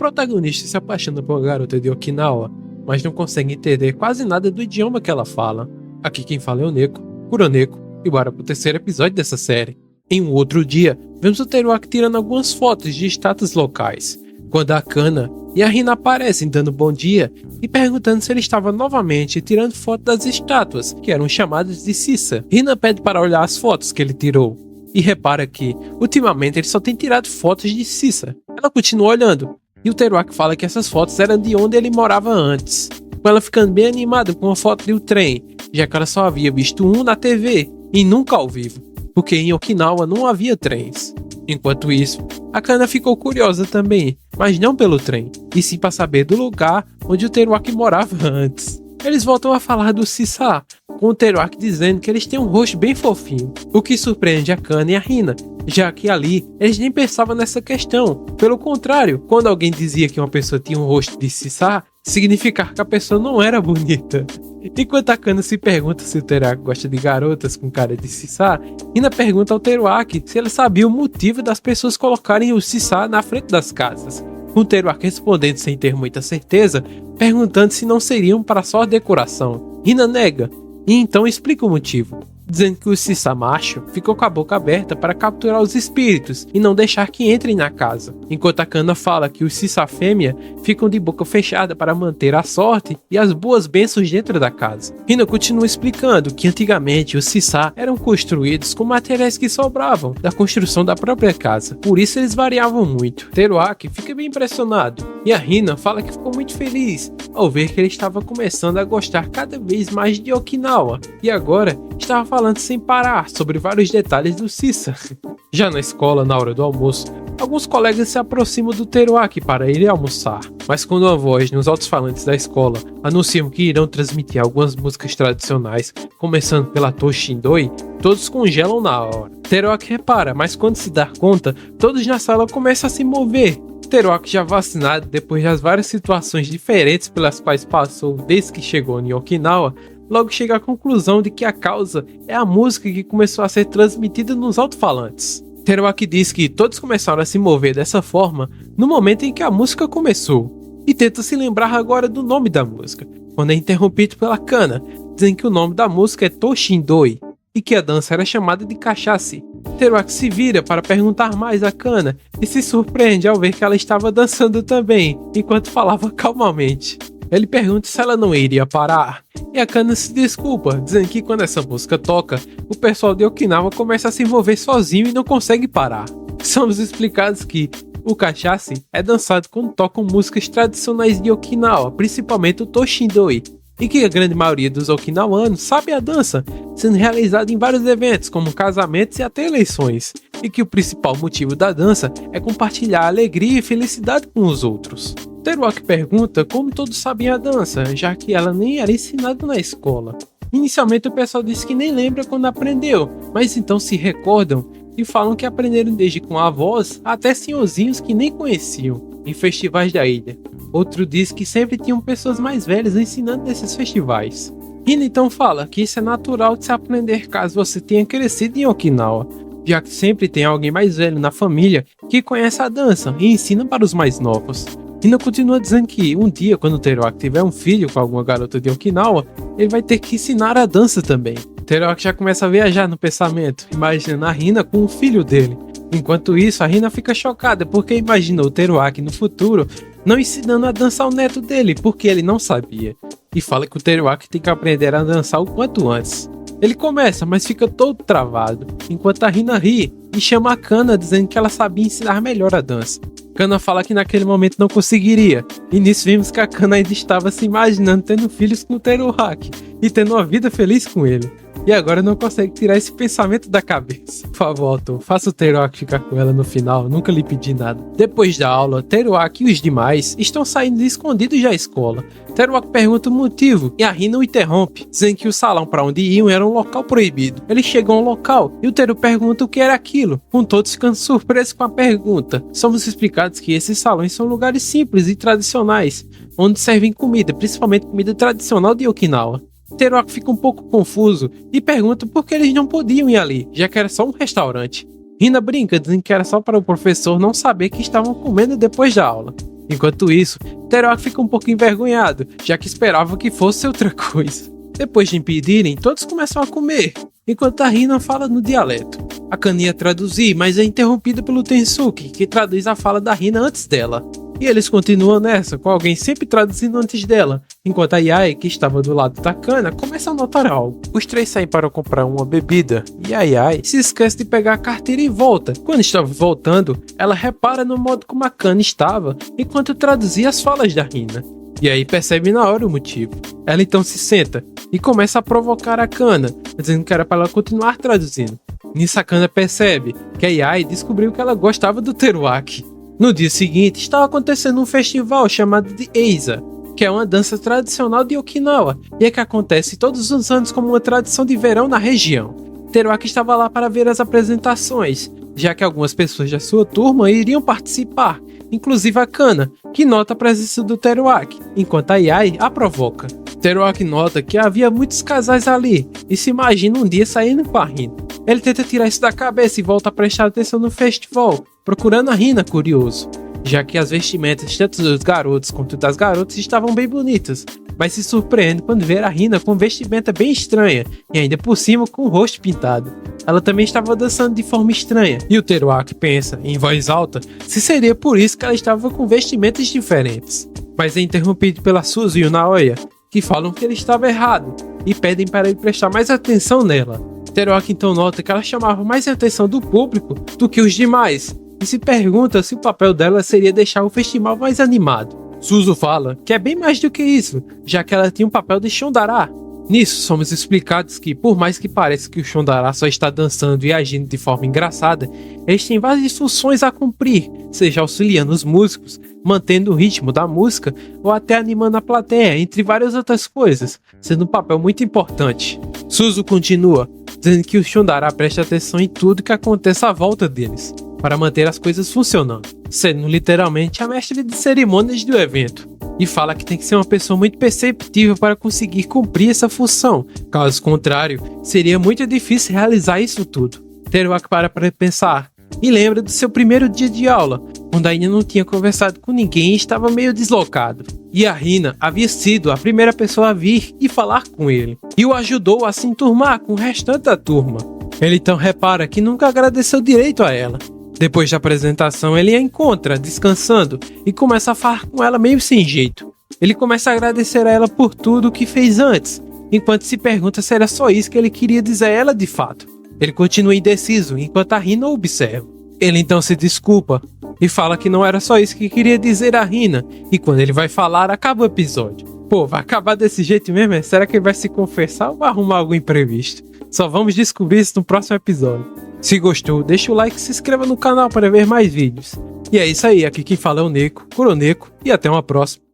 protagonista se apaixona por uma garota de Okinawa, mas não consegue entender quase nada do idioma que ela fala. Aqui quem fala é o Neko, Kuroneko, e bora pro terceiro episódio dessa série. Em um outro dia, vemos o Teruaki tirando algumas fotos de estátuas locais, quando a Kana e a Hina aparecem dando bom dia e perguntando se ele estava novamente tirando foto das estátuas, que eram chamadas de Sisa. Hina pede para olhar as fotos que ele tirou, e repara que, ultimamente, ele só tem tirado fotos de Sisa. Ela continua olhando, e o Teruaki fala que essas fotos eram de onde ele morava antes, com ela ficando bem animada com a foto de um trem, já que ela só havia visto um na TV, e nunca ao vivo, porque em Okinawa não havia trens. Enquanto isso, a Kana ficou curiosa também, mas não pelo trem, e sim para saber do lugar onde o Teruaki morava antes. Eles voltam a falar do Sisa, com o Teruaki dizendo que eles têm um rosto bem fofinho, o que surpreende a Kana e a Hina, já que ali eles nem pensavam nessa questão. Pelo contrário, quando alguém dizia que uma pessoa tinha um rosto de Sisa, significava que a pessoa não era bonita. Enquanto a Kana se pergunta se o Teruaki gosta de garotas com cara de Sisa, Hina pergunta ao Teruaki se ele sabia o motivo das pessoas colocarem o Sisa na frente das casas, com o Teruaki respondendo sem ter muita certeza, perguntando se não seriam para só decoração. Hina nega, e então explica o motivo, dizendo que o Sisa macho ficou com a boca aberta para capturar os espíritos e não deixar que entrem na casa, enquanto a Kana fala que os Sisa fêmea ficam de boca fechada para manter a sorte e as boas bênçãos dentro da casa. Hina continua explicando que antigamente os Sisa eram construídos com materiais que sobravam da construção da própria casa, por isso eles variavam muito. Teruaki fica bem impressionado, e a Hina fala que ficou muito feliz ao ver que ele estava começando a gostar cada vez mais de Okinawa, e agora estava falando sem parar sobre vários detalhes do Sisa. Já na escola, na hora do almoço, alguns colegas se aproximam do Teruaki para ir almoçar, mas quando uma voz nos alto-falantes da escola anunciam que irão transmitir algumas músicas tradicionais, começando pela Toshindoi, todos congelam na hora. Teruaki repara, mas quando se dá conta, todos na sala começam a se mover. Teruaki, já vacinado depois das várias situações diferentes pelas quais passou desde que chegou em Okinawa, logo chega à conclusão de que a causa é a música que começou a ser transmitida nos alto-falantes. Teruaki diz que todos começaram a se mover dessa forma no momento em que a música começou, e tenta se lembrar agora do nome da música, quando é interrompido pela Kana, dizendo que o nome da música é Toshindoi, e que a dança era chamada de Kachashi. Teruaki se vira para perguntar mais a Kana, e se surpreende ao ver que ela estava dançando também, enquanto falava calmamente. Ele pergunta se ela não iria parar, e a Kana se desculpa, dizendo que quando essa música toca, o pessoal de Okinawa começa a se envolver sozinho e não consegue parar. Somos explicados que o Kachashi é dançado quando tocam músicas tradicionais de Okinawa, principalmente o Toshindoi, e que a grande maioria dos okinawanos sabe a dança, sendo realizada em vários eventos, como casamentos e até eleições, e que o principal motivo da dança é compartilhar alegria e felicidade com os outros. Teruaki pergunta como todos sabem a dança, já que ela nem era ensinada na escola. Inicialmente o pessoal diz que nem lembra quando aprendeu, mas então se recordam e falam que aprenderam desde com avós até senhorzinhos que nem conheciam, em festivais da ilha. Outro diz que sempre tinham pessoas mais velhas ensinando nesses festivais. Hina então fala que isso é natural de se aprender caso você tenha crescido em Okinawa, já que sempre tem alguém mais velho na família que conhece a dança e ensina para os mais novos. Hina continua dizendo que um dia, quando o Teruaki tiver um filho com alguma garota de Okinawa, ele vai ter que ensinar a dança também. Teruaki já começa a viajar no pensamento, imaginando a Hina com o filho dele. Enquanto isso, a Hina fica chocada porque imaginou o Teruaki no futuro não ensinando a dançar o neto dele, porque ele não sabia. E fala que o Teruaki tem que aprender a dançar o quanto antes. Ele começa, mas fica todo travado, enquanto a Hina ri e chama a Kana dizendo que ela sabia ensinar melhor a dança. Kana fala que naquele momento não conseguiria, e nisso vimos que a Kana ainda estava se imaginando tendo filhos com o Teruaki e tendo uma vida feliz com ele. E agora não consegue tirar esse pensamento da cabeça. Por favor, autor, faça o Teruaki ficar com ela no final, nunca lhe pedi nada. Depois da aula, Teruaki e os demais estão saindo escondidos da escola. Teruaki pergunta o motivo e a Hina o interrompe, dizendo que o salão para onde iam era um local proibido. Eles chegam ao local e o Teru pergunta o que era aquilo, com todos ficando surpresos com a pergunta. Somos explicados que esses salões são lugares simples e tradicionais, onde servem comida, principalmente comida tradicional de Okinawa. Teruaki fica um pouco confuso e pergunta por que eles não podiam ir ali, já que era só um restaurante. Hina brinca, dizendo que era só para o professor não saber que estavam comendo depois da aula. Enquanto isso, Teruaki fica um pouco envergonhado, já que esperava que fosse outra coisa. Depois de impedirem, todos começam a comer, enquanto a Hina fala no dialeto. A Kana ia traduzir, mas é interrompida pelo Tensuke, que traduz a fala da Hina antes dela. E eles continuam nessa, com alguém sempre traduzindo antes dela, enquanto a Yae, que estava do lado da Kana, começa a notar algo. Os três saem para comprar uma bebida, e a Yae se esquece de pegar a carteira e volta. Quando estava voltando, ela repara no modo como a Kana estava, enquanto traduzia as falas da Hina. E aí percebe na hora o motivo. Ela então se senta e começa a provocar a Kana, dizendo que era para ela continuar traduzindo. Nisso a Kana percebe que a Yae descobriu que ela gostava do Teruaki. No dia seguinte, estava acontecendo um festival chamado de Eiza, que é uma dança tradicional de Okinawa, e é que acontece todos os anos como uma tradição de verão na região. Teruaki estava lá para ver as apresentações, já que algumas pessoas da sua turma iriam participar, inclusive a Kana, que nota a presença do Teruaki, enquanto a Yae a provoca. Teruaki nota que havia muitos casais ali, e se imagina um dia saindo com a Hina. Ele tenta tirar isso da cabeça e volta a prestar atenção no festival, procurando a Hina curioso, já que as vestimentas tanto dos garotos quanto das garotas estavam bem bonitas, mas se surpreende quando vê a Hina com vestimenta bem estranha e ainda por cima com o rosto pintado. Ela também estava dançando de forma estranha, e o Teruaki pensa, em voz alta, se seria por isso que ela estava com vestimentas diferentes. Mas é interrompido pela Suzu e o Naoya, que falam que ele estava errado, e pedem para ele prestar mais atenção nela. Teruaki então nota que ela chamava mais a atenção do público do que os demais, e se pergunta se o papel dela seria deixar o festival mais animado. Suzu fala que é bem mais do que isso, já que ela tinha um papel de Shondara. Nisso, somos explicados que, por mais que pareça que o Shondara só está dançando e agindo de forma engraçada, eles têm várias funções a cumprir, seja auxiliando os músicos, mantendo o ritmo da música ou até animando a plateia, entre várias outras coisas, sendo um papel muito importante. Suzu continua, dizendo que o Shondara presta atenção em tudo que acontece à volta deles, para manter as coisas funcionando, sendo literalmente a mestre de cerimônias do evento, e fala que tem que ser uma pessoa muito perceptível para conseguir cumprir essa função, caso contrário, seria muito difícil realizar isso tudo. Teruaki para pensar, e lembra do seu primeiro dia de aula, quando ainda não tinha conversado com ninguém e estava meio deslocado. E a Hina havia sido a primeira pessoa a vir e falar com ele, e o ajudou a se enturmar com o restante da turma. Ele então repara que nunca agradeceu direito a ela. Depois da apresentação, ele a encontra descansando e começa a falar com ela meio sem jeito. Ele começa a agradecer a ela por tudo o que fez antes, enquanto se pergunta se era só isso que ele queria dizer a ela de fato. Ele continua indeciso enquanto a Hina o observa. Ele então se desculpa e fala que não era só isso que queria dizer a Hina, e quando ele vai falar, acaba o episódio. Pô, vai acabar desse jeito mesmo? Será que ele vai se confessar ou vai arrumar algo imprevisto? Só vamos descobrir isso no próximo episódio. Se gostou, deixa o like e se inscreva no canal para ver mais vídeos. E é isso aí, aqui quem fala é o Neko, Kuroneko, e até uma próxima.